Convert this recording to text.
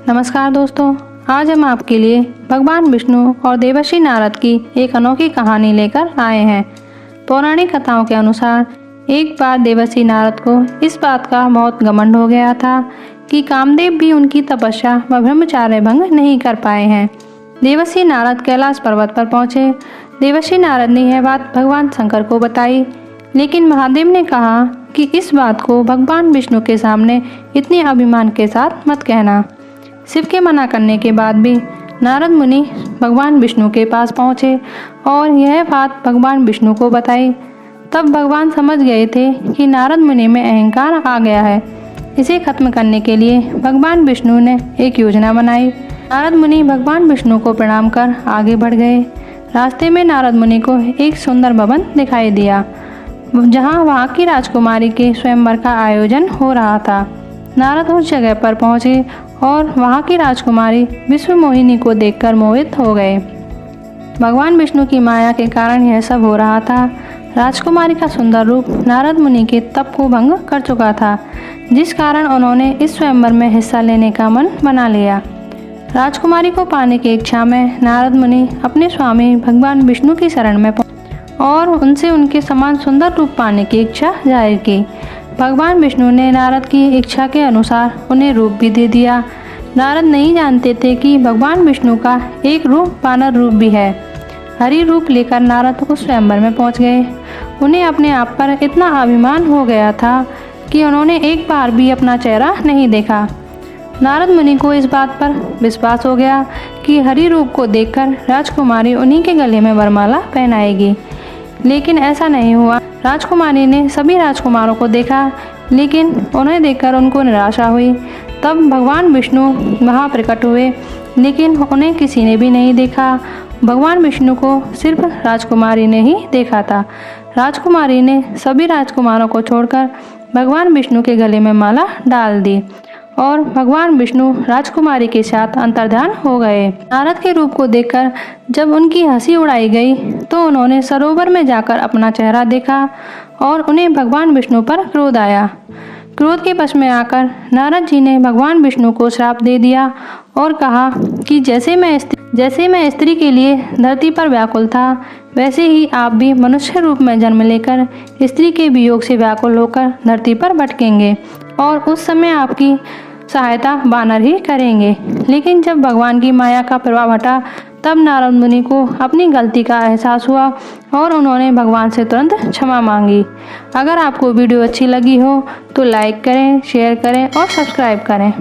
नमस्कार दोस्तों, आज हम आपके लिए भगवान विष्णु और देवर्षि नारद की एक अनोखी कहानी लेकर आए हैं। पौराणिक कथाओं के अनुसार एक बार देवर्षि नारद को इस बात का बहुत घमंड हो गया था कि कामदेव भी उनकी तपस्या व ब्रह्मचार्य भंग नहीं कर पाए हैं। देवर्षि नारद कैलाश पर्वत पर पहुँचे। देवर्षि नारद ने यह बात भगवान शंकर को बताई, लेकिन महादेव ने कहा कि इस बात को भगवान विष्णु के सामने इतने अभिमान के साथ मत कहना। शिव के मना करने के बाद भी नारद मुनि भगवान विष्णु के पास पहुँचे और यह बात भगवान विष्णु को बताई। तब भगवान समझ गए थे कि नारद मुनि में अहंकार आ गया है। इसे खत्म करने के लिए भगवान विष्णु ने एक योजना बनाई। नारद मुनि भगवान विष्णु को प्रणाम कर आगे बढ़ गए। रास्ते में नारद मुनि को एक सुंदर भवन दिखाई दिया, जहाँ वहाँ की राजकुमारी के स्वयंवर का आयोजन हो रहा था। नारद उस जगह पर पहुँचे और वहाँ की राजकुमारी विश्वमोहिनी को देखकर मोहित हो गए। भगवान विष्णु की माया के कारण यह सब हो रहा था। राजकुमारी का सुंदर रूप नारद मुनि के तप को भंग कर चुका था, जिस कारण उन्होंने इस स्वयंवर में हिस्सा लेने का मन बना लिया। राजकुमारी को पाने की इच्छा में नारद मुनि अपने स्वामी भगवान विष्णु की शरण में और उनसे उनके समान सुंदर रूप पाने की इच्छा जाहिर की। भगवान विष्णु ने नारद की इच्छा के अनुसार उन्हें रूप भी दे दिया। नारद नहीं जानते थे कि भगवान विष्णु का एक रूप वानर रूप भी है। हरि रूप लेकर नारद उस स्वयंवर में पहुंच गए। उन्हें अपने आप पर इतना अभिमान हो गया था कि उन्होंने एक बार भी अपना चेहरा नहीं देखा। नारद मुनि को इस बात पर विश्वास हो गया कि हरि रूप को देखकर राजकुमारी उन्हीं के गले में वरमाला पहनाएगी, लेकिन ऐसा नहीं हुआ। राजकुमारी ने सभी राजकुमारों को देखा, लेकिन उन्हें देखकर उनको निराशा हुई। तब भगवान विष्णु वहाँ प्रकट हुए, लेकिन उन्हें किसी ने भी नहीं देखा। भगवान विष्णु को सिर्फ राजकुमारी ने ही देखा था। राजकुमारी ने सभी राजकुमारों को छोड़कर भगवान विष्णु के गले में माला डाल दी और भगवान विष्णु राजकुमारी के साथ अंतर्ध्यान हो गए। नारद के रूप को देखकर जब उनकी हंसी उड़ाई गई तो उन्होंने सरोवर में जाकर अपना चेहरा देखा और उन्हें भगवान विष्णु पर क्रोध आया। क्रोध के वश में आकर नारद जी ने भगवान विष्णु को श्राप दे दिया और कहा कि जैसे मैं स्त्री के लिए धरती पर व्याकुल था, वैसे ही आप भी मनुष्य रूप में जन्म लेकर स्त्री के वियोग से व्याकुल होकर धरती पर भटकेंगे और उस समय आपकी सहायता वानर ही करेंगे। लेकिन जब भगवान की माया का प्रभाव हटा, तब नारद मुनि को अपनी गलती का एहसास हुआ और उन्होंने भगवान से तुरंत क्षमा मांगी। अगर आपको वीडियो अच्छी लगी हो तो लाइक करें, शेयर करें और सब्सक्राइब करें।